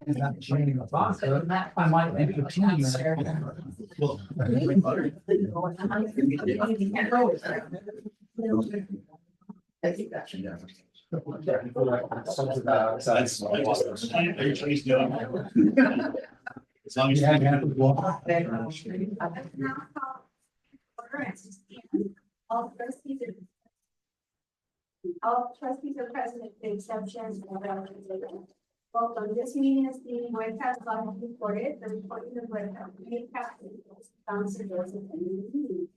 Not changing the box, I might make a team. As long as all trustees are present with the exception of welcome. This meeting is being webcast live and recorded. The recording of webcast may capture those attending the meeting.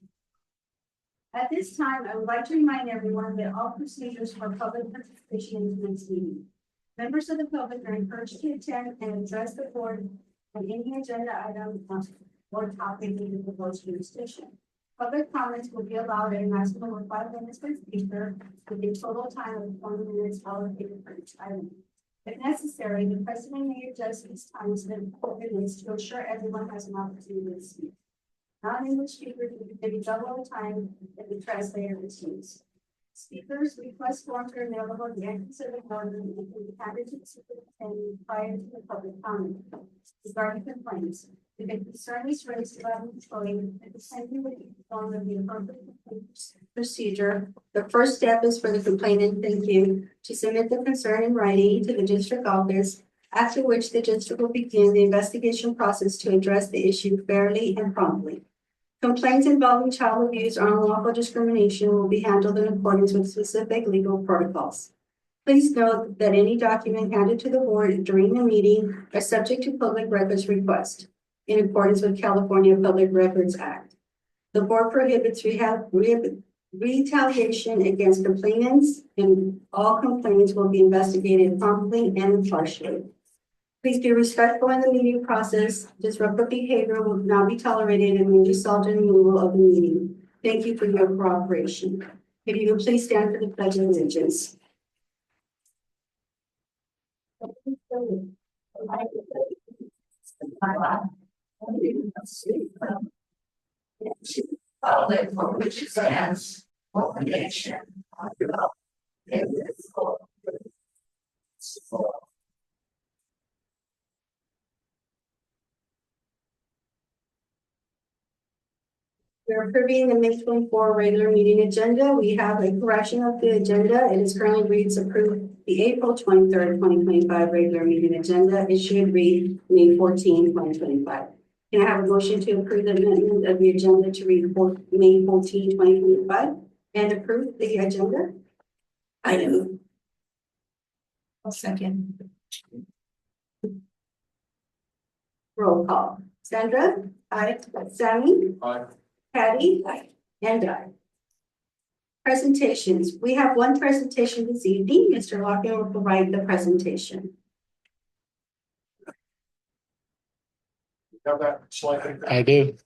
At this time, I would like to remind everyone that all procedures for public participation in tonight's meeting. Members of the public are encouraged to attend and address the board on any agenda item or topic in the board's jurisdiction. Public comments will be allowed at a maximum of 5 minutes per speaker, with a total time of 20 minutes allocated for each item. If necessary, the president may adjust these times in minutes to ensure everyone has an opportunity to speak. Non-English speakers will be given double the time if the translator is used. Speakers' request forms are available at the entrance of the boardroom and can be handed to the superintendent prior to the public comment. Regarding complaints, if a concern is raised about an employee, the defendant will be informed of the appropriate procedure. The first step is for the complainant, thank you, to submit the concern in writing to the district office, after which the district will begin the investigation process to address the issue fairly and promptly. Complaints involving child abuse or unlawful discrimination will be handled in accordance with specific legal protocols. Please note that any document handed to the board during the meeting are subject to public records request in accordance with California Public Records Act. The board prohibits retaliation against complainants, and all complaints will be investigated promptly and impartially. Please be respectful in the meeting process. Disruptive behavior will not be tolerated and will result in removal of the meeting. Thank you for your cooperation. If you will please stand for the Pledge of Allegiance. For which it stands, one nation, indivisible. We're approving the May 24 regular meeting agenda. We have a correction of the agenda. It is currently reads approve the April 23rd, 2025 regular meeting agenda. It should read May 14, 2025. Can I have a motion to approve the amendment of the agenda to read May 14, 2025 and approve the agenda? Item. I'll second. Roll call. Sandra? Aye. Sammy? Aye. Patty? Aye. And I. Presentations. We have one presentation this evening. Mr. Locken will provide the presentation. Have that slide. I do.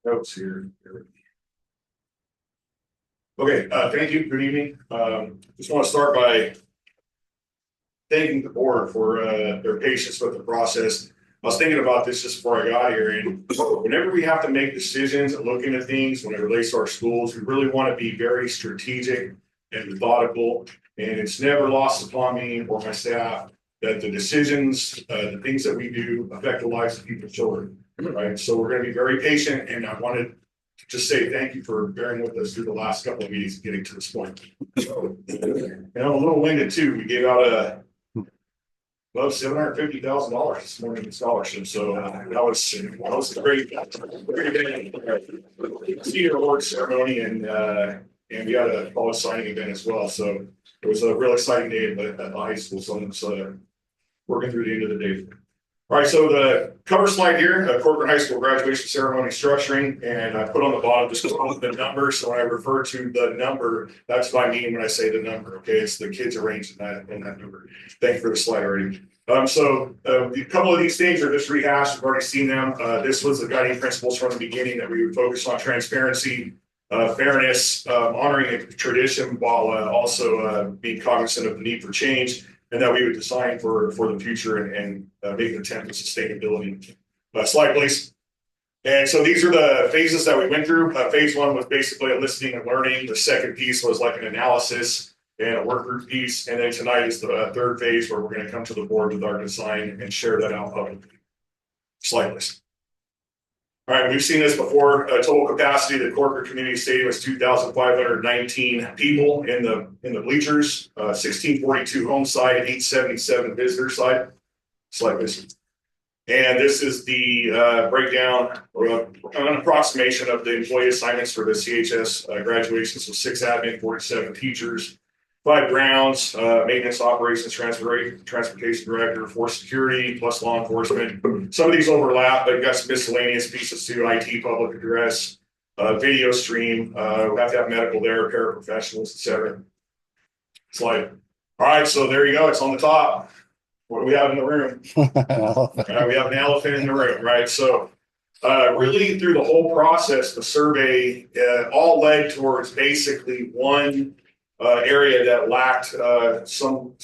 Notes here. Okay, thank you. Good evening. Just want to start by thanking the board for their patience with the process. I was thinking about this just before I got here, and whenever we have to make decisions and looking at things when it relates to our schools, we really want to be very strategic and methodical. And it's never lost upon me or my staff that the decisions, the things that we do affect the lives of people's children, right? So we're going to be very patient, and I wanted to just say thank you for bearing with us through the last couple of meetings getting to this point. And I'm a little winded too. We gave out about $750,000 this morning in scholarships. So that was a great senior award ceremony, and we had a college signing event as well. So it was a real exciting day at the high school. So I'm working through the end of the day. All right, so the cover slide here, corporate high school graduation ceremony structuring, and I put on the bottom just the number. So when I refer to the number, that's what I mean when I say the number. Okay, it's the kids arranged in that number. Thank you for the slide already. So a couple of these things are just rehashed. We've already seen them. This was the guiding principles from the beginning, that we would focus on transparency, fairness, honoring a tradition while also being cognizant of the need for change. and that we would design for the future and make an attempt at sustainability. Slide, please. And so these are the phases that we went through. Phase one was basically a listening and learning. The second piece was like an analysis and a work group piece. And then tonight is the third phase where we're going to come to the board with our design and share that out publicly. Slide, please. All right, we've seen this before. Total capacity of the corporate community stadium was 2,519 people in the bleachers, 1,642 home side, 877 visitor side. Slide, please. And this is the breakdown or an approximation of the employee assignments for the CHS graduations. So 6 admin, 47 teachers, 5 grounds, maintenance, operations, transportation director, 4 security, plus law enforcement. Some of these overlap, but you got some miscellaneous pieces too: IT, public address, video stream. We have to have medical there, paraprofessionals, etc. Slide. All right, so there you go. It's on the top. What do we have in the room? We have an elephant in the room, right? So really through the whole process, the survey all led towards basically one area that lacked some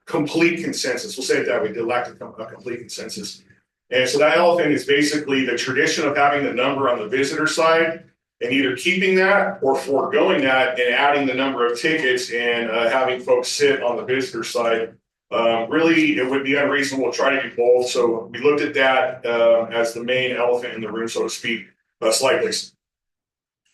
complete consensus. We'll say it that way. It lacked a complete consensus. And so that elephant is basically the tradition of having the number on the visitor side and either keeping that or foregoing that and adding the number of tickets and having folks sit on the visitor side. Really, it would be unreasonable to try to do both. So we looked at that as the main elephant in the room, so to speak. Slide, please.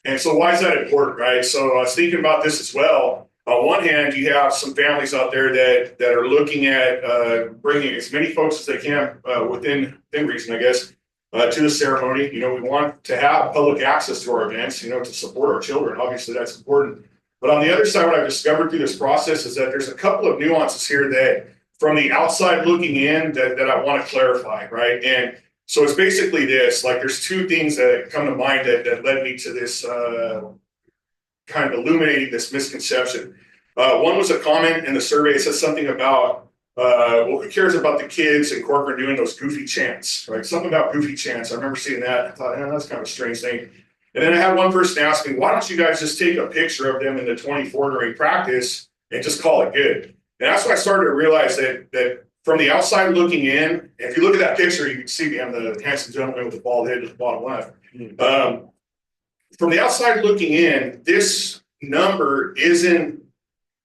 And so why is that important, right? So I was thinking about this as well. On one hand, you have some families out there that are looking at bringing as many folks as they can within reason, I guess, to the ceremony. You know, we want to have public access to our events, you know, to support our children. Obviously, that's important. But on the other side, what I've discovered through this process is that there's a couple of nuances here that from the outside looking in that I want to clarify, right? And so it's basically this, like there's 2 things that come to mind that led me to this kind of illuminating this misconception. One was a comment in the survey. It says something about, well, who cares about the kids in corporate doing those goofy chants, right? Something about goofy chants. I remember seeing that. I thought, that's kind of a strange thing. And then I had one person ask me, why don't you guys just take a picture of them in the 24 during practice and just call it good? And that's when I started to realize that from the outside looking in, if you look at that picture, you can see me, I'm the handsome gentleman with the bald head at the bottom left. From the outside looking in, this number isn't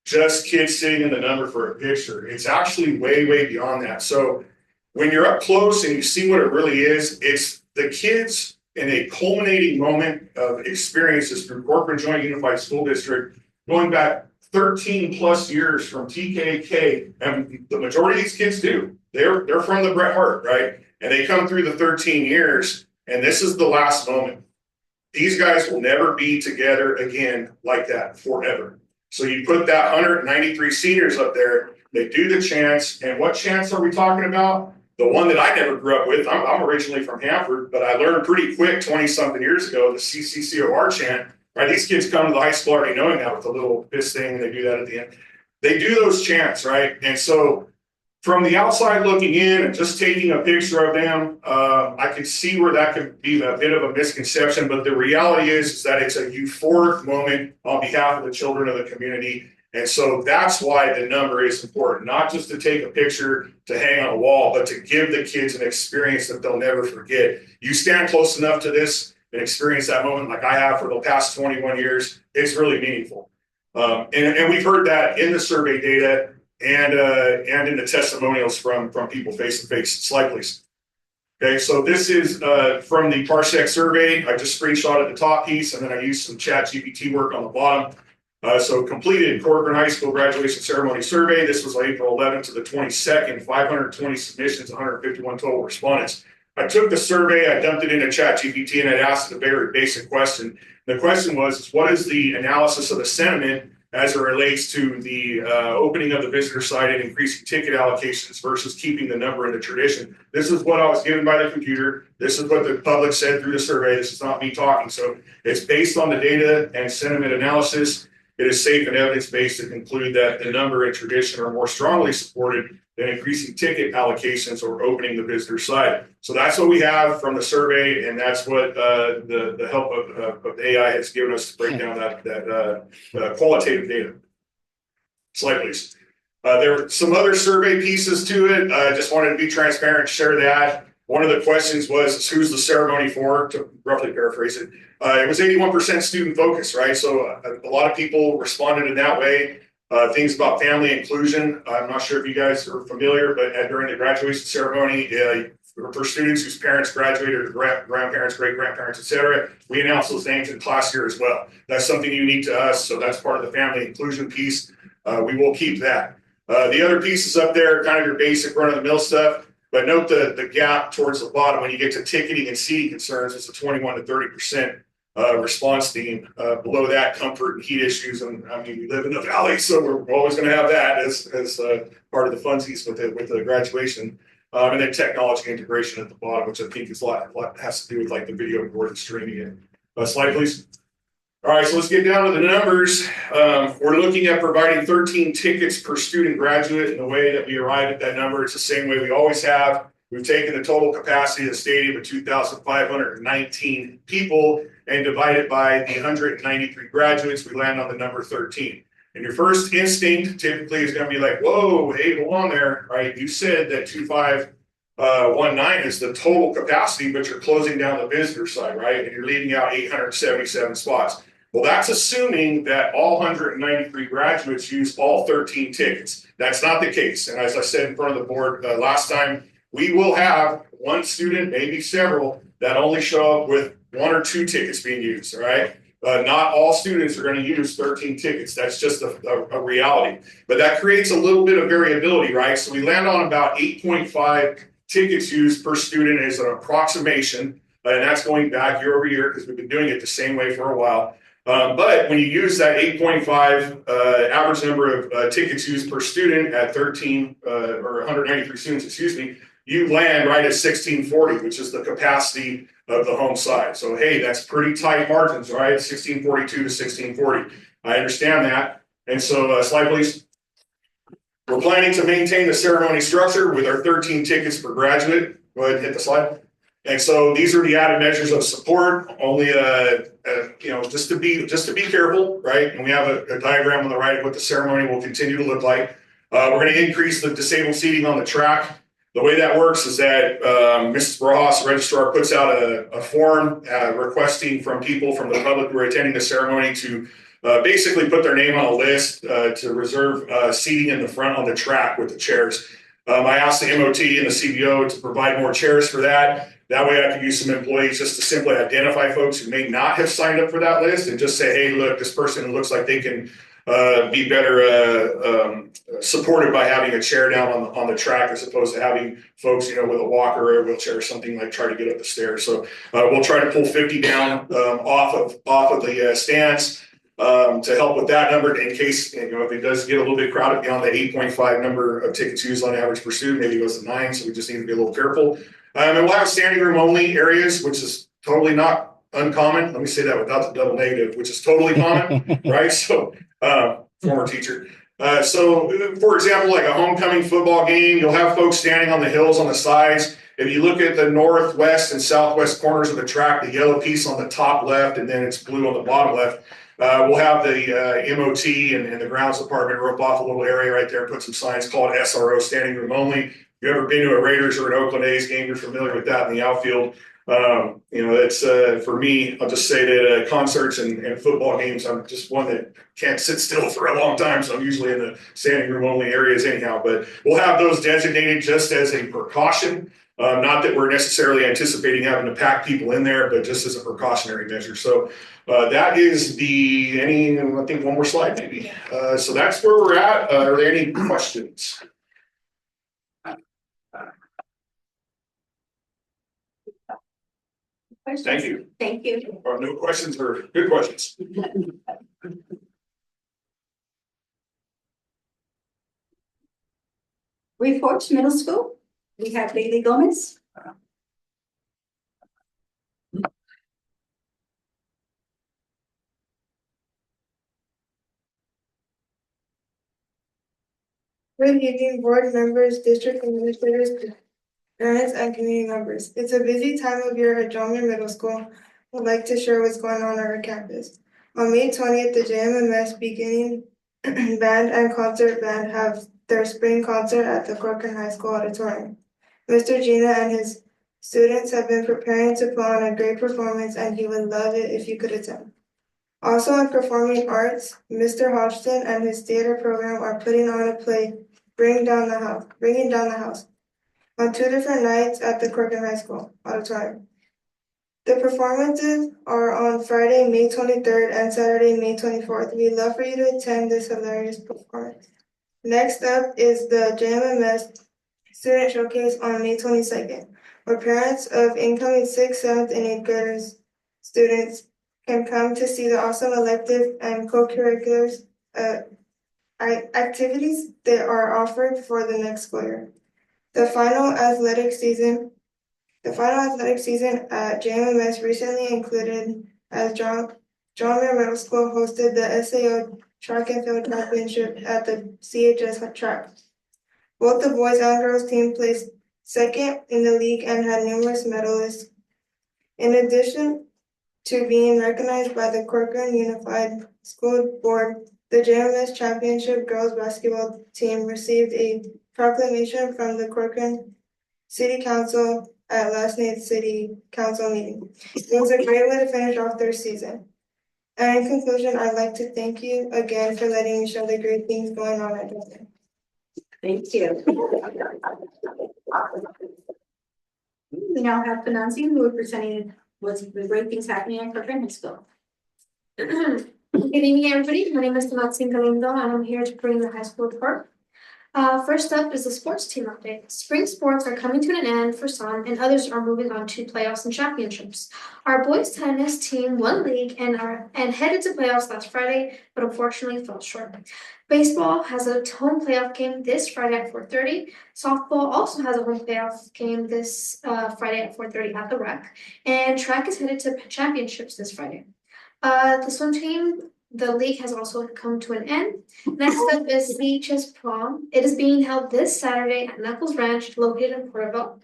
just kids sitting in the number for a picture. It's actually way, way beyond that. So when you're up close and you see what it really is, it's the kids in a culminating moment of experiences through Corcoran Joint Unified School District, going back 13 plus years from TKK, and the majority of these kids do. They're from the Bret Hart, right? And they come through the 13 years, and this is the last moment. These guys will never be together again like that forever. So you put that 193 seniors up there, they do the chants, and what chants are we talking about? The one that I never grew up with. I'm originally from Hanford, but I learned pretty quick 20-something years ago, the CCCOR chant. Right, these kids come to the high school already knowing that with the little fist thing, and they do that at the end. They do those chants, right? And so from the outside looking in and just taking a picture of them, I can see where that could be a bit of a misconception, but the reality is that it's a euphoric moment on behalf of the children of the community. And so that's why the number is important, not just to take a picture to hang on a wall, but to give the kids an experience that they'll never forget. You stand close enough to this and experience that moment like I have for the past 21 years, it's really meaningful. And we've heard that in the survey data and in the testimonials from people face to face. Slide, please. Okay, so this is from the Parsec survey. I just screenshotted the top piece, and then I used some ChatGPT work on the bottom. So completed Corcoran High School graduation ceremony survey. This was April 11th to the 22nd, 520 submissions, 151 total respondents. I took the survey, I dumped it into ChatGPT, and I asked it a very basic question. The question was, what is the analysis of the sentiment as it relates to the opening of the visitor site and increasing ticket allocations versus keeping the number in the tradition? This is what I was given by the computer. This is what the public said through the survey. This is not me talking. So it's based on the data and sentiment analysis. It is safe and evidence-based to conclude that the number and tradition are more strongly supported than increasing ticket allocations or opening the visitor site. So that's what we have from the survey, and that's what the help of the AI has given us to break down that qualitative data. Slide, please. There were some other survey pieces to it. I just wanted to be transparent, share that. One of the questions was, who's the ceremony for, to roughly paraphrase it. It was 81% student focused, right? So a lot of people responded in that way. Things about family inclusion. I'm not sure if you guys are familiar, but during the graduation ceremony, for students whose parents graduated, or grandparents, great grandparents, etc., we announce those names in class here as well. That's something unique to us. So that's part of the family inclusion piece. We will keep that. The other pieces up there, kind of your basic run-of-the-mill stuff, but note the gap towards the bottom when you get to ticketing and seating concerns. It's a 21 to 30% response theme. Below that, comfort and heat issues, and I mean, we live in the valley, so we're always going to have that as part of the funsies with the graduation. And then technology integration at the bottom, which I think is a lot has to do with like the video board and streaming it. Slide, please. All right, so let's get down to the numbers. We're looking at providing 13 tickets per student graduate, and the way that we arrived at that number, it's the same way we always have. We've taken the total capacity of the stadium of 2,519 people and divided by the 193 graduates, we land on the number 13. And your first instinct typically is going to be like, whoa, hey, hold on there, right? You said that 2,519 is the total capacity, but you're closing down the visitor side, right? And you're leaving out 877 spots. Well, that's assuming that all 193 graduates use all 13 tickets. That's not the case. And as I said in front of the board last time, we will have one student, maybe several, that only show up with 1 or 2 tickets being used, all right? Not all students are going to use 13 tickets. That's just a reality. But that creates a little bit of variability, right? So we land on about 8.5 tickets used per student as an approximation. And that's going back year over year because we've been doing it the same way for a while. But when you use that 8.5 average number of tickets used per student at 13 or 193 students, excuse me, you land right at 1640, which is the capacity of the home side. So, hey, that's pretty tight margins, right? 1642 to 1640. I understand that. And so, slide, please. We're planning to maintain the ceremony structure with our 13 tickets per graduate. Go ahead and hit the slide. And so these are the added measures of support. Only, just to be careful, right? And we have a diagram on the right of what the ceremony will continue to look like. We're going to increase the disabled seating on the track. The way that works is that Mrs. Barajas, the registrar, puts out a form requesting from people from the public who are attending the ceremony to basically put their name on a list to reserve seating in the front on the track with the chairs. I asked the MOT and the CBO to provide more chairs for that. That way I could use some employees just to simply identify folks who may not have signed up for that list and just say, hey, look, this person looks like they can be better supported by having a chair down on the track as opposed to having folks, with a walker or a wheelchair or something like try to get up the stairs. So we'll try to pull 50 down off of the stands to help with that number in case, if it does get a little bit crowded beyond the 8.5 number of tickets used on average per student, maybe it goes to 9. So we just need to be a little careful. And we'll have standing room only areas, which is totally not uncommon. Let me say that without the double negative, which is totally common, right? So, former teacher. So, for example, like a homecoming football game, you'll have folks standing on the hills on the sides. If you look at the northwest and southwest corners of the track, the yellow piece on the top left, and then it's blue on the bottom left, we'll have the MOT and the grounds department rope off a little area right there and put some signs called SRO, standing room only. If you've ever been to a Raiders or an Oakland A's game, you're familiar with that in the outfield. It's for me, I'll just say that concerts and football games, I'm just one that can't sit still for a long time. So I'm usually in the standing room only areas anyhow, but we'll have those designated just as a precaution. Not that we're necessarily anticipating having to pack people in there, but just as a precautionary measure. So that is I think one more slide maybe. So that's where we're at. Are there any questions? Thank you. Thank you. No questions or good questions. Reports Middle School. We have Bailey Gomez. Good evening, board members, district administrators, parents, and community members. It's a busy time of year at John Muir Middle School. I'd like to share what's going on our campus. On May 20th, the JMMS beginning band and concert band have their spring concert at the Corcoran High School auditorium. Mr. Gina and his students have been preparing to put on a great performance, and he would love it if you could attend. Also in performing arts, Mr. Hodgson and his theater program are putting on a play, Bringing Down the House, on 2 different nights at the Corcoran High School auditorium. The performances are on Friday, May 23rd and Saturday, May 24th. We'd love for you to attend this hilarious performance. Next up is the JMMS Student Showcase on May 22nd, where parents of incoming 6th, 7th, and 8th graders students can come to see the awesome elective and co-curriculars activities that are offered for the next school year. The final athletic season at JMMS recently included as John Muir Middle School hosted the SAO Track and Field Championship at the CHS track. Both the boys and girls team placed second in the league and had numerous medalists. In addition to being recognized by the Corcoran Unified School Board, the JMS Championship girls basketball team received a proclamation from the Corcoran City Council at last night's City Council meeting. It was a great way to finish off their season. And in conclusion, I'd like to thank you again for letting me show the great things going on at Dothan. Thank you. We now have Financy, who are presenting what's the great things happening at Corcoran High School. Good evening, everybody. My name is Maxine Galindo, and I'm here to bring the high school report. First up is the sports team update. Spring sports are coming to an end for some, and others are moving on to playoffs and championships. Our boys tennis team won league and headed to playoffs last Friday, but unfortunately fell short. Baseball has a home playoff game this Friday at 4:30. Softball also has a home playoff game this Friday at 4:30 at the Rec, and track is headed to championships this Friday. The swim team. The league has also come to an end. Next up is CJUSD prom. It is being held this Saturday at Knuckles Ranch, located in Porterville.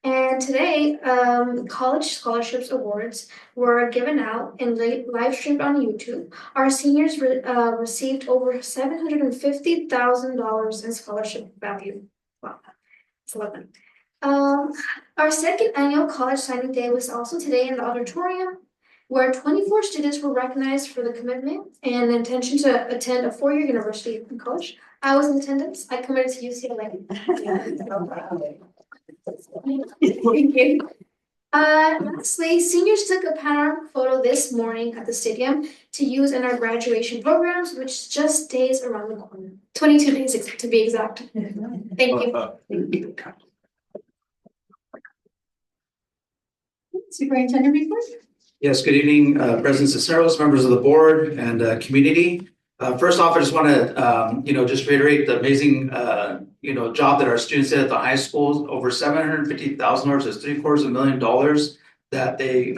And today, college scholarships awards were given out and live streamed on YouTube. Our seniors received over $750,000 in scholarship value. Wow, that's a lot. Our second annual college signing day was also today in the auditorium, where 24 students were recognized for the commitment and intention to attend a 4-year university and college. I was in attendance. I committed to UCLA. Thank you. Lastly, seniors took a panoramic photo this morning at the stadium to use in our graduation programs, which just days around the corner. 22 days to be exact. Thank you. Superintendent report. Yes, good evening, President Cisneros, members of the board and community. First off, I just want to, just reiterate the amazing, job that our students did at the high schools. Over $750,000, that's $750,000 that they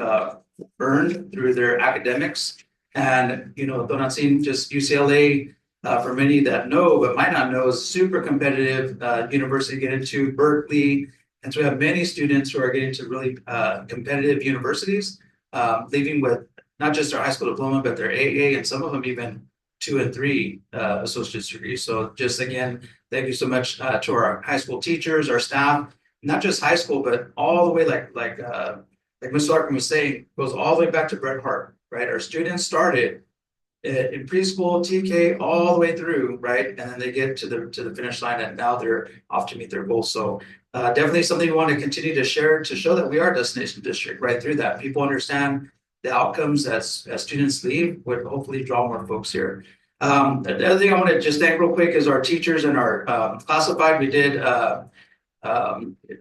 earned through their academics. And, Donatien, just UCLA, for many that know, but might not know, is super competitive university to get into, Berkeley. And so we have many students who are getting to really competitive universities. Leaving with not just their high school diploma, but their AA, and some of them even 2 and 3 associate's degrees. So just again, thank you so much to our high school teachers, our staff, not just high school, but all the way like Ms. Larkin was saying, goes all the way back to Bret Hart, right? Our students started in preschool, TK, all the way through, right? And then they get to the finish line, and now they're off to meet their goals. So definitely something we want to continue to share to show that we are a destination district right through that. People understand the outcomes as students leave, would hopefully draw more folks here. The other thing I want to just thank real quick is our teachers and our classified. We did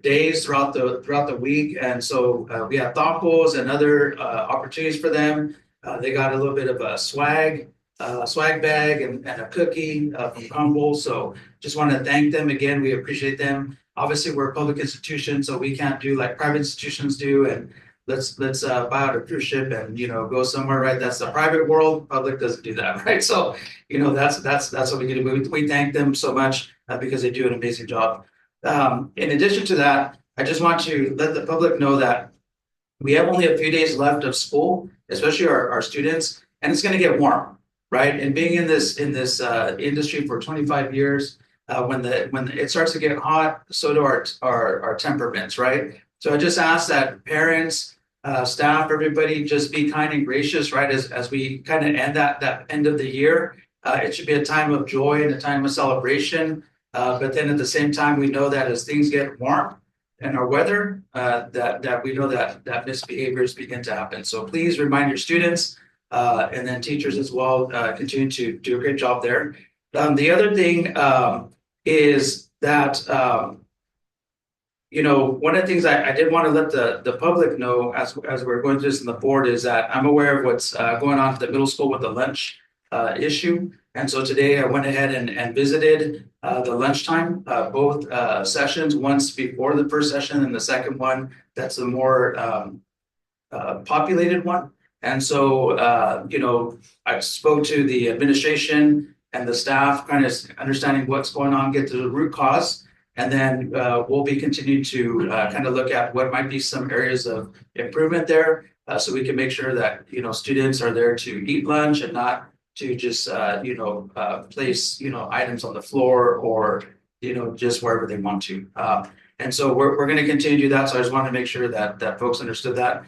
days throughout the week, and so we had tacos and other opportunities for them. They got a little bit of a swag bag and a cookie from Humble. So just want to thank them again. We appreciate them. Obviously, we're a public institution, so we can't do like private institutions do. And let's buy out a cruise ship and go somewhere, right? That's the private world. Public doesn't do that, right? So that's what we do. We thank them so much because they do an amazing job. In addition to that, I just want to let the public know that we have only a few days left of school, especially our students, and it's going to get warm, right? And being in this industry for 25 years, when it starts to get hot, so do our temperaments, right? So I just ask that parents, staff, everybody just be kind and gracious, right? As we kind of end that end of the year, it should be a time of joy and a time of celebration. But then at the same time, we know that as things get warm and our weather, that we know that misbehaviors begin to happen. So please remind your students, and then teachers as well, continue to do a great job there. The other thing is that one of the things I did want to let the public know as we're going through this in the board is that I'm aware of what's going on at the middle school with the lunch issue. And so today I went ahead and visited the lunchtime, both sessions, once before the first session and the second one, that's the more populated one. And so, I spoke to the administration and the staff, kind of understanding what's going on, get to the root cause. And then we'll be continuing to kind of look at what might be some areas of improvement there, so we can make sure that, students are there to eat lunch and not to just, place, items on the floor or, just wherever they want to. And so we're going to continue to do that. So I just wanted to make sure that folks understood that.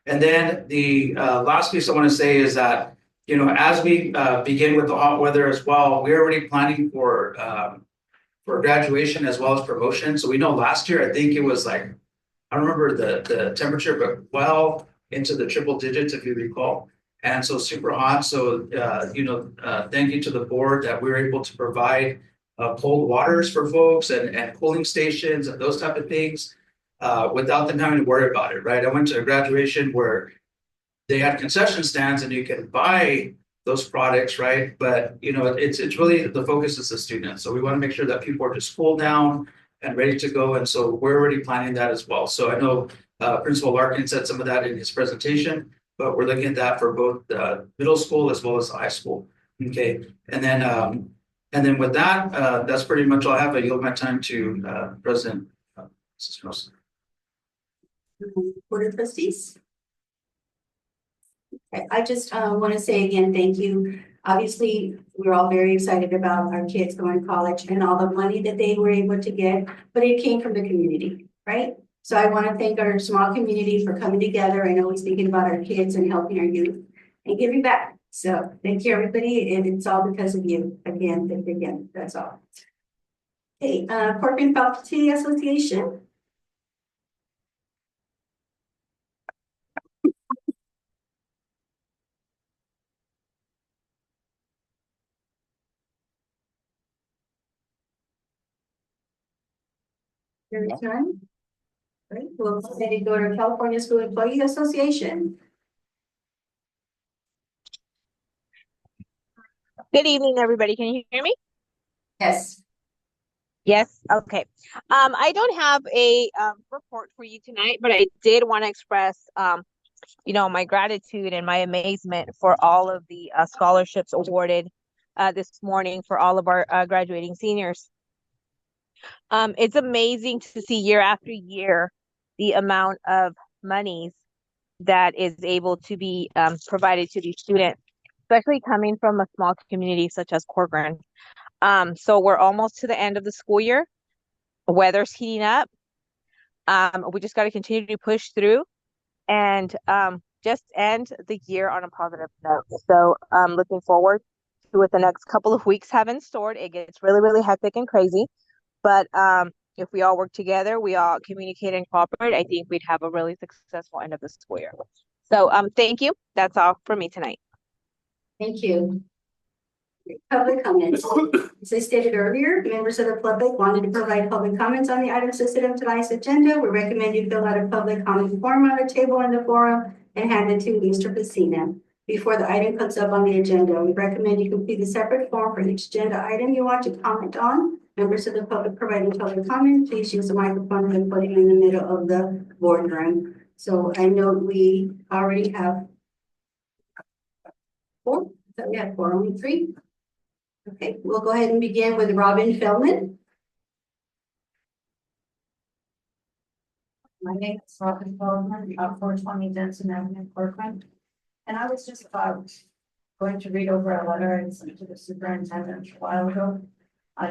And then the last piece I want to say is that, as we begin with the hot weather as well, we're already planning for graduation as well as promotion. So we know last year, I think it was like, I don't remember the temperature, but well into the triple digits, if you recall. And so super hot. So, thank you to the board that we were able to provide cold waters for folks and cooling stations and those type of things without them having to worry about it, right? I went to a graduation where they had concession stands and you can buy those products, right? But it's really the focus is the students. So we want to make sure that people are just cooled down and ready to go. And so we're already planning that as well. So I know Principal Larkin said some of that in his presentation, but we're looking at that for both middle school as well as high school. Okay, and then with that, that's pretty much all I have. I yield my time to President Cisneros. Board of Trustees. I just want to say again, thank you. Obviously, we're all very excited about our kids going to college and all the money that they were able to get, but it came from the community, right? So I want to thank our small community for coming together and always thinking about our kids and helping our youth and giving back. So thank you, everybody. And it's all because of you. Again, that's all. Hey, Corcoran Faculty Association. There's none. Right, we'll maybe go to California School Employee Association. Good evening, everybody. Can you hear me? Yes. Yes. Okay. I don't have a report for you tonight, but I did want to express, my gratitude and my amazement for all of the scholarships awarded this morning for all of our graduating seniors. It's amazing to see year after year the amount of monies that is able to be provided to these students, especially coming from a small community such as Corcoran. So we're almost to the end of the school year. Weather's heating up. We just got to continue to push through and just end the year on a positive note. So I'm looking forward to what the next couple of weeks have in store. It gets really, really hectic and crazy. But if we all work together, we all communicate and cooperate, I think we'd have a really successful end of the school year. So thank you. That's all for me tonight. Thank you. Public comments. As I stated earlier, members of the public wanted to provide public comments on the items listed on tonight's agenda. We recommend you fill out a public comment form on the table in the forum and hand it to Mr. Pacina before the item comes up on the agenda. We recommend you complete a separate form for each agenda item you want to comment on. Members of the public providing public comment, please use the microphone and put it in the middle of the boardroom. So I know we already have 4. So we have 4, only 3. Okay, we'll go ahead and begin with Robin Feldman. My name is Robin Feldman, 420 Denson Avenue, Corcoran. And I was just going to read over a letter I sent to the superintendent a while ago.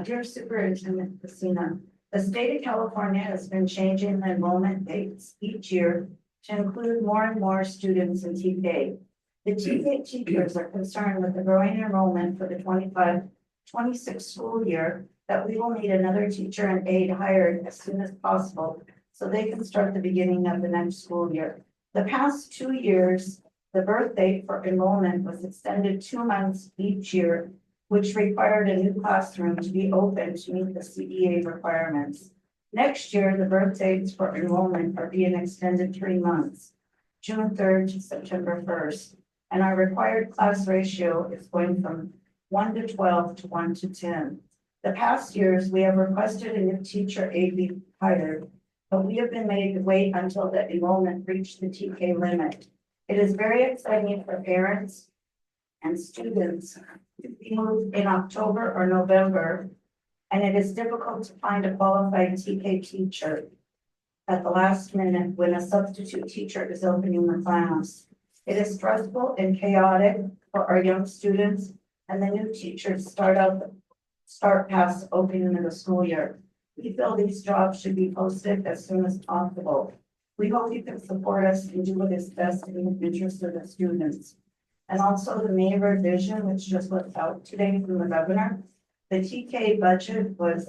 Dear Superintendent Casina, the state of California has been changing the enrollment dates each year to include more and more students in TK. The TK teachers are concerned with the growing enrollment for the 25-26 school year that we will need another teacher and aide hired as soon as possible so they can start the beginning of the next school year. The past 2 years, the birth date for enrollment was extended 2 months each year, which required a new classroom to be open to meet the CDA requirements. Next year, the birth dates for enrollment are being extended 3 months, June 3rd to September 1st, and our required class ratio is going from 1 to 12 to 1 to 10. The past years, we have requested a new teacher aide be hired, but we have been made to wait until the enrollment reached the TK limit. It is very exciting for parents and students to be moved in October or November, and it is difficult to find a qualified TK teacher at the last minute when a substitute teacher is opening the class. It is stressful and chaotic for our young students, and the new teachers start past the opening of the school year. We feel these jobs should be posted as soon as possible. We hope you can support us and do what is best in the interest of the students. And also the May revision, which just went out today from the governor. The TK budget was,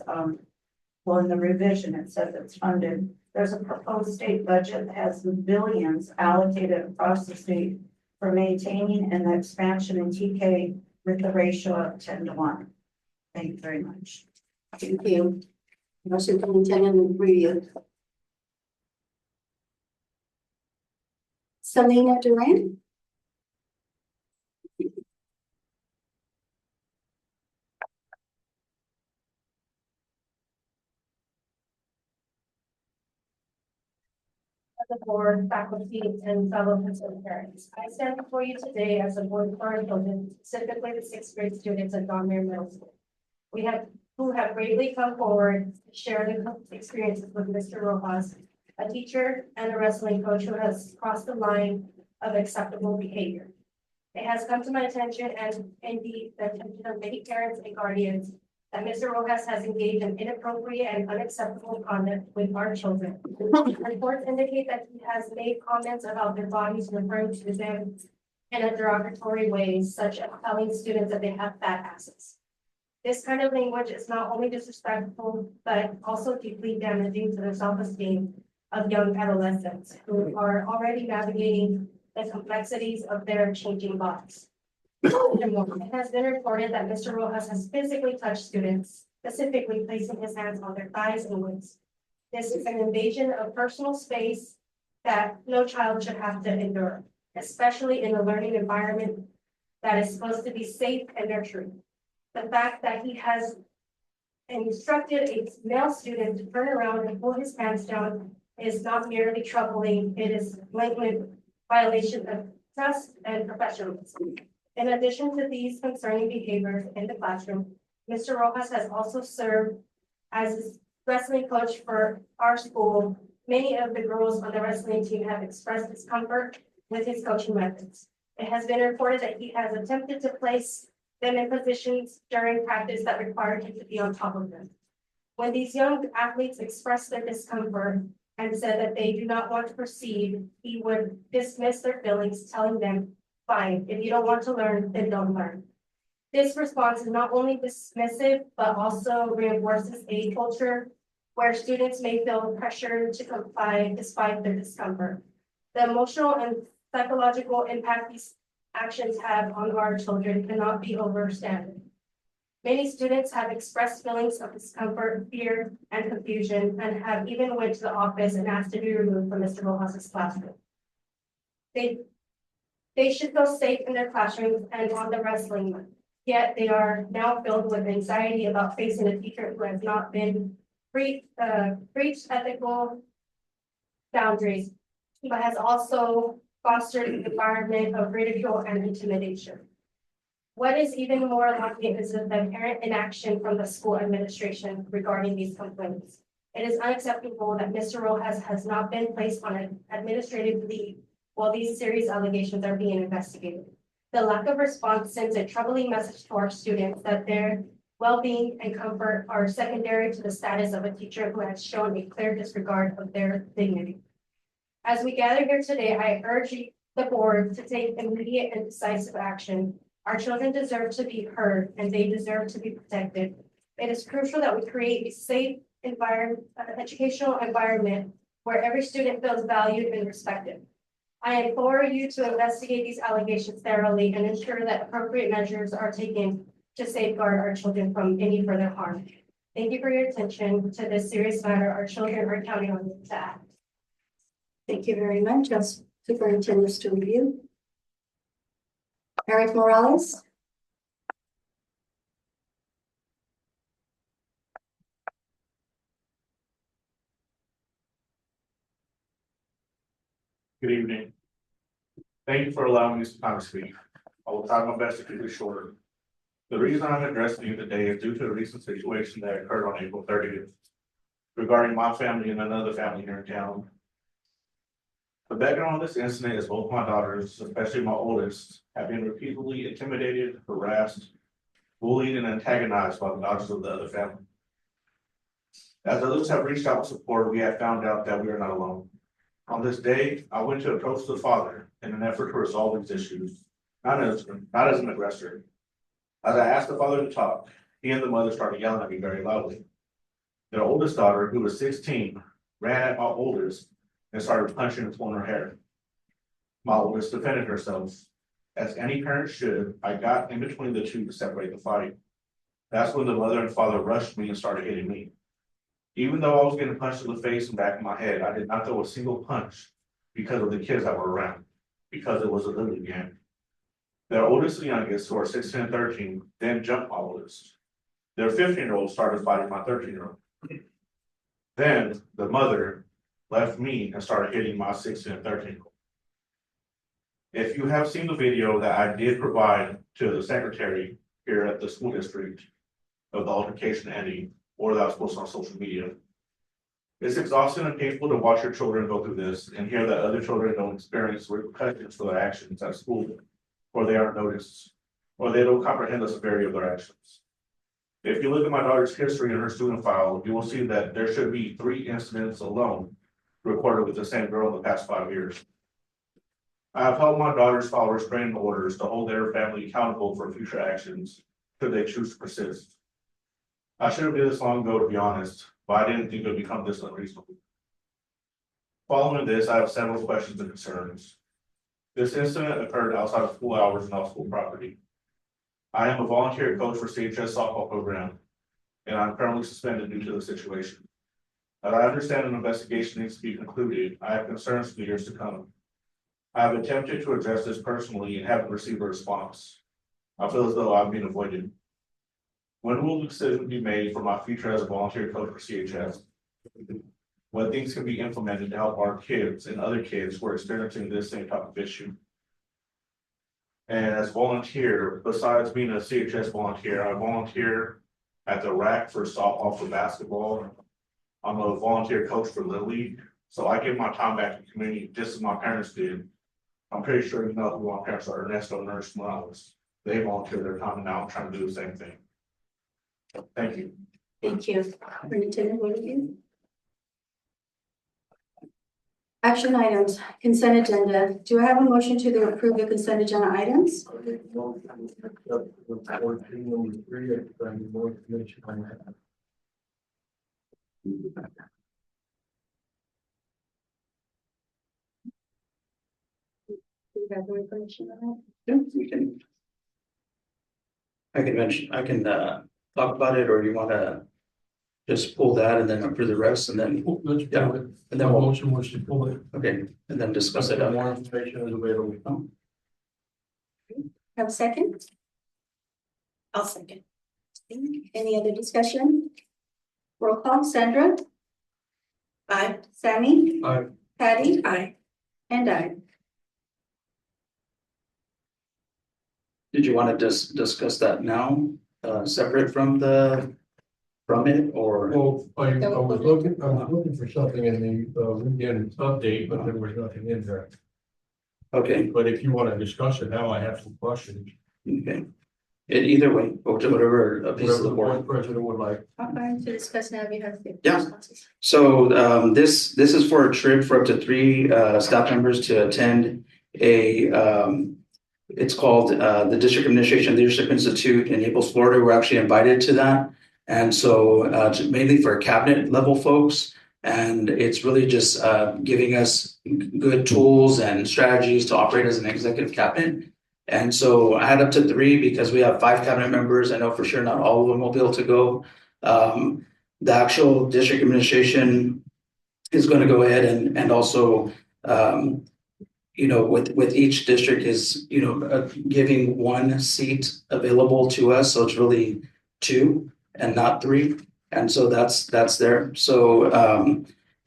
well, in the revision, it says it's funded. There's a proposed state budget that has billions allocated across the state for maintaining and the expansion in TK with the ratio of 10 to 1. Thank you very much. Thank you. Superintendent Reed. Selena Duran. The board, faculty, and fellow concerned parents. I stand before you today as a board authority, specifically the 6th grade students at Don Muir Middle School. Who have greatly come forward to share their experiences with Mr. Rojas, a teacher and a wrestling coach who has crossed the line of acceptable behavior. It has come to my attention and indeed the attention of many parents and guardians that Mr. Rojas has engaged in inappropriate and unacceptable conduct with our children. Reports indicate that he has made comments about their bodies referring to them in a derogatory way, such as telling students that they have fat asses. This kind of language is not only disrespectful, but also deeply damaging to the self-esteem of young adolescents who are already navigating the complexities of their changing bodies. It has been reported that Mr. Rojas has physically touched students, specifically placing his hands on their thighs and waist. This is an invasion of personal space that no child should have to endure, especially in a learning environment that is supposed to be safe and nurturing. The fact that he has instructed a male student to turn around and pull his pants down is not merely troubling, it is blatant violation of trust and professionalism. In addition to these concerning behaviors in the classroom, Mr. Rojas has also served as a wrestling coach for our school. Many of the girls on the wrestling team have expressed discomfort with his coaching methods. It has been reported that he has attempted to place them in positions during practice that required him to be on top of them. When these young athletes expressed their discomfort and said that they do not want to proceed, he would dismiss their feelings, telling them, "Fine, if you don't want to learn, then don't learn." This response is not only dismissive, but also reinforces a culture where students may feel pressured to comply despite their discomfort. The emotional and psychological impact these actions have on our children cannot be overstated. Many students have expressed feelings of discomfort, fear, and confusion, and have even went to the office and asked to be removed from Mr. Rojas' classroom. They should feel safe in their classrooms and on the wrestling mat. Yet they are now filled with anxiety about facing a teacher who has not been breached ethical boundaries, but has also fostered an environment of ridicule and intimidation. What is even more alarming is the apparent inaction from the school administration regarding these complaints. It is unacceptable that Mr. Rojas has not been placed on an administrative leave while these serious allegations are being investigated. The lack of response sends a troubling message to our students that there well-being, and comfort are secondary to the status of a teacher who has shown a clear disregard of their dignity. As we gather here today, I urge the board to take immediate and decisive action. Our children deserve to be heard and they deserve to be protected. It is crucial that we create a safe educational environment where every student feels valued and respected. I implore you to investigate these allegations thoroughly and ensure that appropriate measures are taken to safeguard our children from any further harm. Thank you for your attention to this serious matter. Our children are counting on you to act. Thank you very much. Superintendent to review. Eric Morales. Good evening. Thank you for allowing me some time to speak. I will try my best to keep it shorter. The reason I'm addressing you today is due to a recent situation that occurred on April 30th regarding my family and another family here in town. The background of this incident is both my daughters, especially my oldest, have been repeatedly intimidated, harassed, bullied, and antagonized by the daughters of the other family. As others have reached out with support, we have found out that we are not alone. On this day, I went to approach the father in an effort to resolve these issues, not as an aggressor. As I asked the father to talk, he and the mother started yelling at me very loudly. Their oldest daughter, who was 16, ran at my oldest and started punching and pulling her hair. My oldest defended herself. As any parent should, I got in between the two to separate the fight. That's when the mother and father rushed me and started hitting me. Even though I was getting punched in the face and back of my head, I did not throw a single punch because of the kids that were around, because it was a little gang. Their oldest and youngest, who are 16 and 13, then jumped my oldest. Their 15-year-old started fighting my 13-year-old. Then the mother left me and started hitting my 16 and 13-year-old. If you have seen the video that I did provide to the secretary here at the school district of the altercation ending, or that was posted on social media, it's exhausting and painful to watch your children go through this and hear that other children don't experience repercussions for their actions at school, or they aren't noticed, or they don't comprehend the severity of their actions. If you look at my daughter's history in her student file, you will see that there should be 3 incidents alone recorded with the same girl in the past 5 years. I have helped my daughters follow restraining orders to hold their family accountable for future actions should they choose to persist. I should have did this long ago, to be honest, but I didn't think it would become this unreasonable. Following this, I have several questions and concerns. This incident occurred outside of school hours and off school property. I am a volunteer coach for CJUSD softball program, and I'm currently suspended due to the situation. As I understand an investigation needs to be concluded, I have concerns for the years to come. I have attempted to address this personally and haven't received a response. I feel as though I'm being avoided. When will the decision be made for my future as a volunteer coach for CHS? When things can be implemented to help our kids and other kids who are experiencing this same type of issue? And as volunteer, besides being a CHS volunteer, I volunteer at the RAC for softball, for basketball. I'm a volunteer coach for Little League, so I give my time back to the community just as my parents did. I'm pretty sure you know who my parents are, Ernesto and Nurse Morales. They volunteer their time, and now I'm trying to do the same thing. Thank you. Thank you. Superintendent, what do you? Action items, consent agenda. Do I have a motion to approve the consent agenda items? Do you have more information on Yeah, we can. I can talk about it, or you wanna just pull that and then approve the rest and then, Let's do yeah, it. and then we'll, Motion was to pull it. okay, and then discuss it. More information is available. that? Have a second? I'll second. Any other discussion? Roll call, Sandra? Aye. Sammy? Aye. Patty? Aye. And I. Did you want to discuss that now, separate from it, or? Well, I was looking for something in the weekend update, but there was nothing in there. Okay, But if you want to discuss it now, I have some questions. okay. Either way, whatever appeals to the board. board president would like. To discuss now, we have the Yeah. responses. So this is for a trip for up to 3 staff members to attend a it's called the District Administration Leadership Institute in Naples, Florida. We're actually invited to that. And so mainly for cabinet level folks. And it's really just giving us good tools and strategies to operate as an executive cabinet. And so I had up to 3 because we have 5 cabinet members. I know for sure not all of them will be able to go. The actual district administration is going to go ahead and also, with each district is, giving 1 seat available to us. So it's really 2 and not 3. And so that's there. So,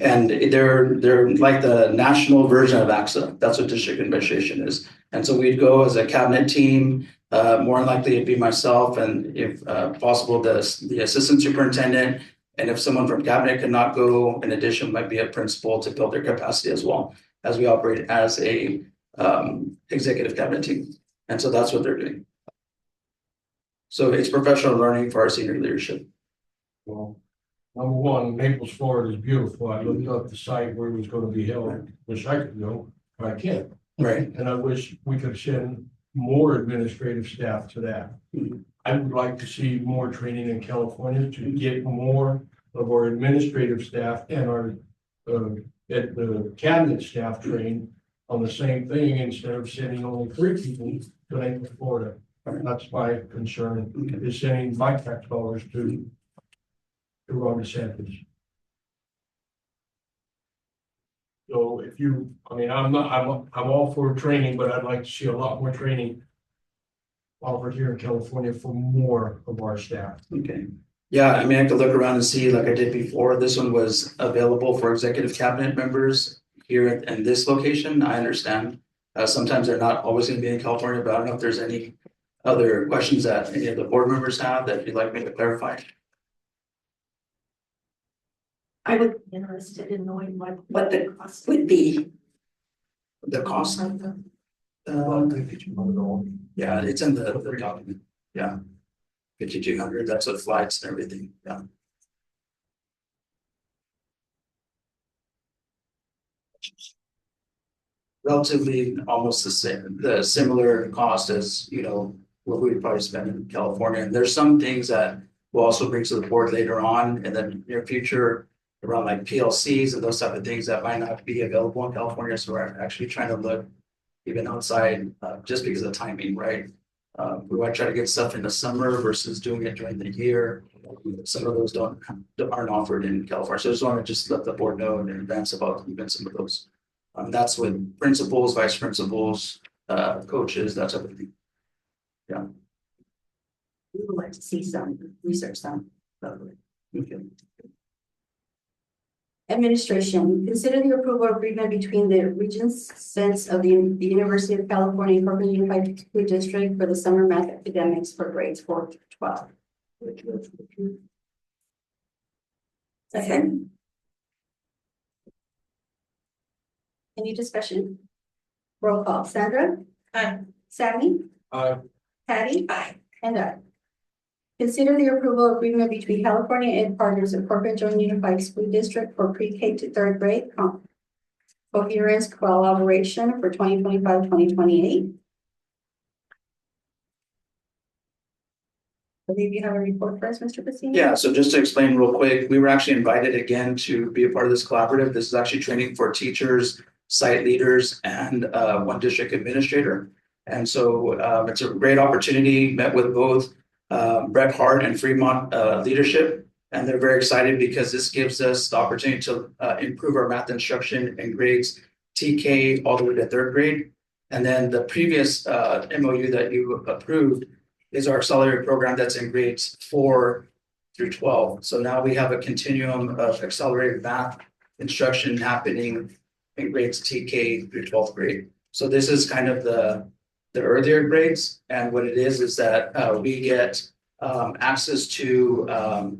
and they're like the national version of AXA. That's what district administration is. And so we'd go as a cabinet team. More than likely it'd be myself and if possible, the assistant superintendent. And if someone from cabinet could not go, in addition, might be a principal to build their capacity as well as we operate as a executive cabinet team. And so that's what they're doing. So it's professional learning for our senior leadership. Well, number one, Naples, Florida is beautiful. I looked up the site where it was going to be held. Wish I could go, but I can't. Right. And I wish we could send more administrative staff to that. Mhm. I would like to see more training in California to get more of our administrative staff and our at the cabinet staff trained on the same thing instead of sending only 3 people to Naples, Florida. That's my concern, is sending my tax dollars to Ron DeSantis. So if you, I'm all for training, but I'd like to see a lot more training offered here in California for more of our staff. Okay. Yeah, I have to look around and see, like I did before. This one was available for executive cabinet members here in this location. I understand. Sometimes they're not always going to be in California, but I don't know if there's any other questions that any of the board members have that you'd like me to clarify. I would be interested in knowing what the cost would be. The cost. Yeah, it's in the document. Yeah. 5,200, that's with flights and everything. Yeah. Relatively almost the similar cost as, what we would probably spend in California. And there's some things that we'll also bring to the board later on in the near future around like PLCs and those type of things that might not be available in California. So we're actually trying to look even outside, just because of timing, right? We want to try to get stuff in the summer versus doing it during the year. Some of those aren't offered in California. So I just want to let the board know in advance about even some of those. That's with principals, vice principals, coaches, that type of thing. Yeah. We would like to see some research some. Okay. Administration, consider the approval agreement between the Regents Sense of the University of California Corporate Unified School District for the summer math academics for grades 4 through 12. Second. Any discussion? Roll call. Sandra? Aye. Sammy? Aye. Patty? Aye. And I. Consider the approval agreement between California Ed Partners and Corporate Joint Unified School District for pre-K to 3rd grade coherence collaboration for 2025-2028. I believe you have a report for us, Mr. Pacini? Yeah, so just to explain real quick, we were actually invited again to be a part of this collaborative. This is actually training for teachers, site leaders, and 1 district administrator. And so it's a great opportunity, met with both Brett Hart and Fremont leadership, and they're very excited because this gives us the opportunity to improve our math instruction in grades TK all the way to 3rd grade. And then the previous MOU that you approved is our accelerated program that's in grades 4 through 12. So now we have a continuum of accelerated math instruction happening in grades TK through 12th grade. So this is kind of the earlier grades, and what it is that we get access to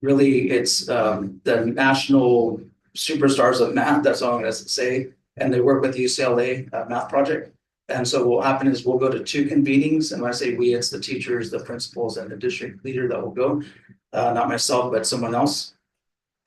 really it's the national superstars of math. That's all I'm going to say, and they work with the UCLA math project. And so what will happen is we'll go to 2 convenings, and when I say we, it's the teachers, the principals, and the district leader that will go, not myself, but someone else.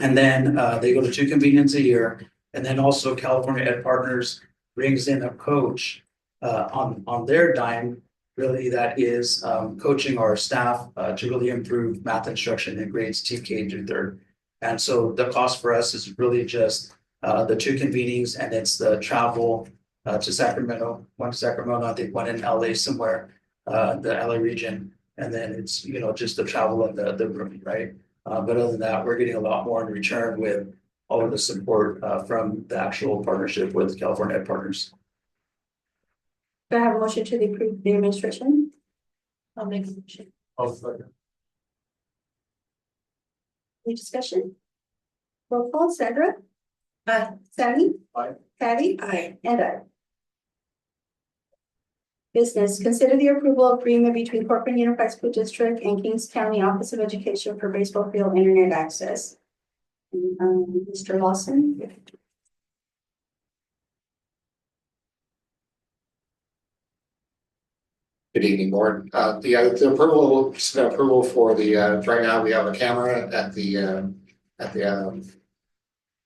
And then they go to 2 convenings a year, and then also California Ed Partners brings in a coach on their dime. Really, that is coaching our staff to really improve math instruction in grades TK through 3rd. And so the cost for us is really just the 2 convenings, and it's the travel to Sacramento, one to Sacramento, I think one in LA somewhere, the LA region. And then it's, just the travel and the rooming, right? But other than that, we're getting a lot more in return with all of the support from the actual partnership with California Ed Partners. Do I have a motion to approve the administration? I'll make a motion. Any discussion? Roll call, Sandra? Aye. Sammy? Aye. Patty? Aye. And I. Business, consider the approval of agreement between Corcoran Unified School District and Kings County Office of Education for baseball field internet access. Mr. Lawson? Good evening, board. The approval for the, right now we have a camera at the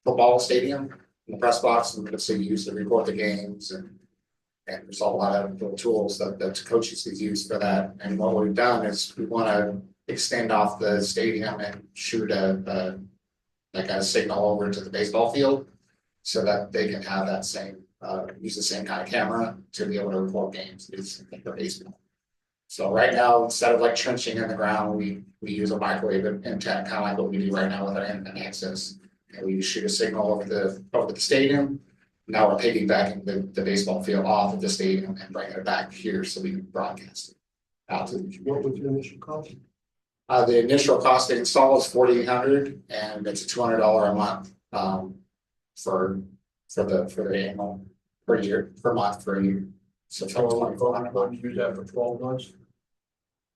football stadium in the press box, and it's used to record the games, and there's a lot of little tools that coaches use for that. And what we've done is we want to extend off the stadium and shoot a signal over to the baseball field so that they can have that same use the same kind of camera to be able to record games. It's for baseball. So right now, instead of like trenching in the ground, we use a microwave antenna, kind of like what we do right now with our internet access. And we shoot a signal over the stadium. Now we're piggybacking the baseball field off of the stadium and bringing it back here so we can broadcast it out to the. What was the initial cost? The initial cost to install is $4,800, and it's a $200 a month for the annual per month for a year. So $2,400 use that for 12 months.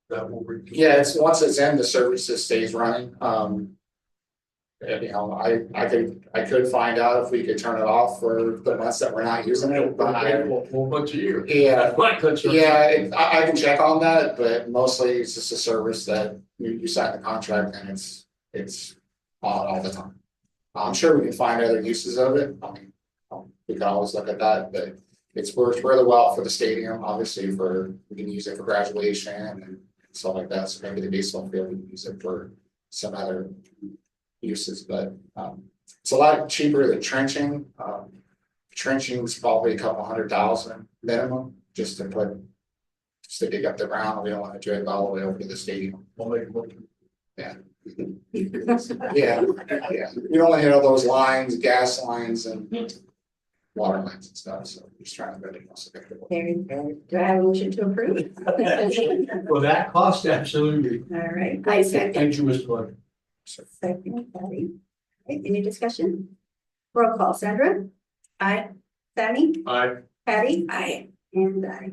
That will be. Yeah, it's once it's in, the service just stays running. I could find out if we could turn it off for the months that we're not using it, but a whole bunch of years. Yeah, I can check on that, but mostly it's just a service that you sign the contract and it's on all the time. I'm sure we can find other uses of it. I mean, we can always look at that, but it's worked really well for the stadium. Obviously, we can use it for graduation and stuff like that. So maybe the baseball field we can use it for some other uses, but it's a lot cheaper than trenching. Trenching is probably a couple $100,000 minimum just to dig up the ground. We don't want to drag all the way over to the stadium. I'll make a motion. Yeah. Yeah. We only hit all those lines, gas lines, and water lines and stuff. So we're just trying to make it most effective. Very good. Do I have a motion to approve? Well, that cost absolutely. All right. I second. Thank you, Mr. Clark. Second, Patty. Okay, any discussion? Roll call, Sandra? Aye. Sammy? Aye. Patty? Aye. And I.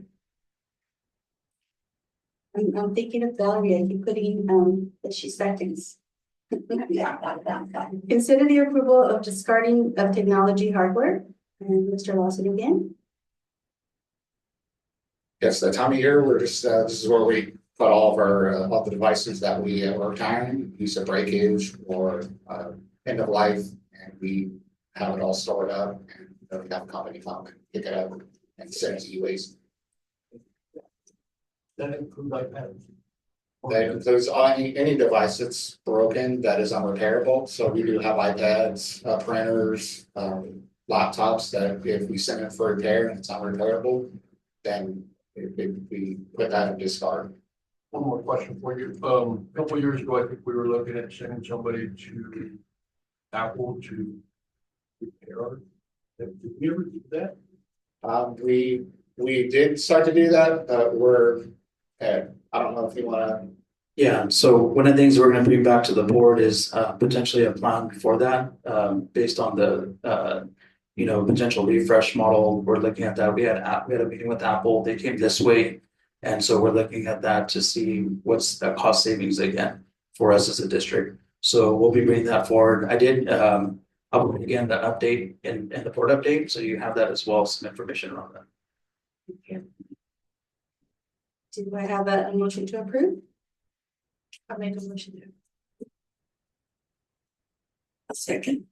I'm thinking of Valerie, I keep putting, that she seconds. Consider the approval of discarding of technology hardware. And Mr. Lawson again. Yes, that time of year, we're just, this is where we put all of the devices that we are retiring, use of breakage or end of life, and we have it all stored up, and we have a company come and pick it up and send it to e-waste. That includes iPads. That includes any device that's broken that is unrepairable. So we do have iPads, printers, laptops that if we send it for repair and it's unrepairable, then we put that in discard. One more question for you. A couple of years ago, I think we were looking at sending somebody to Apple to repair. Did we ever do that? We did start to do that. I don't know if you want to. Yeah, so one of the things we're going to bring back to the board is potentially a plan for that based on the potential refresh model. We're looking at that. We had a meeting with Apple. They came this way, and so we're looking at that to see what's the cost savings again for us as a district. So we'll be bringing that forward. I did upload again the update in the board update, so you have that as well, some information around that. Do I have a motion to approve? I'll make a motion to. A second.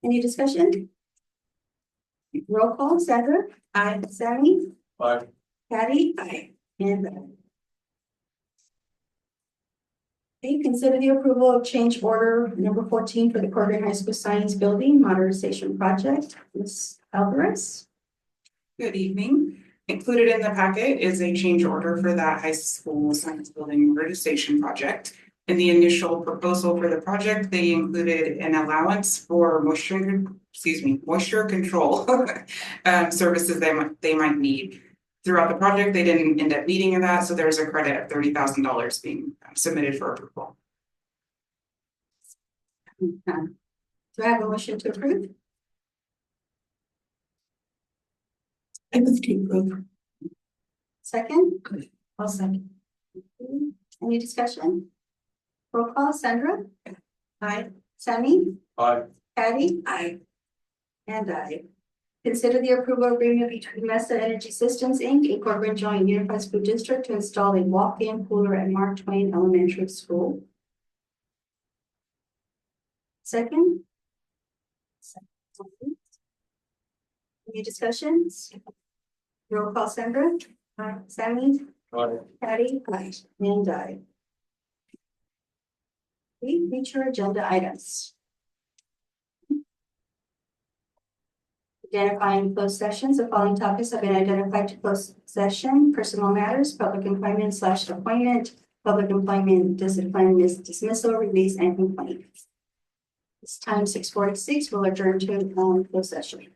Any discussion? Roll call, Sandra? Aye. Sammy? Aye. Patty? Aye. And okay, consider the approval of change order number 14 for the Corcoran High School Science Building Modernization Project. Ms. Alvarez? Good evening. Included in the packet is a change order for that high school science building modernization project. In the initial proposal for the project, they included an allowance for moisture control services they might need. Throughout the project, they didn't end up needing that, so there's a credit of $30,000 being submitted for approval. Do I have a motion to approve? I move to approve. Second? I'll second. Any discussion? Roll call, Sandra? Aye. Sammy? Aye. Patty? Aye. And I. Consider the approval agreement between Mesa Energy Systems, Inc., a Corcoran Joint Unified School District to install a walk-in cooler at Mark Twain Elementary School. Second? Any discussions? Roll call, Sandra? Aye. Sammy? Aye. Patty? Aye. And I. Future agenda items. Identifying closed sessions. The following topics have been identified to closed session: personal matters, public employment / appointment, public employment discipline, dismissal, release, and complaint. It's time 6:46. We'll adjourn to closed session.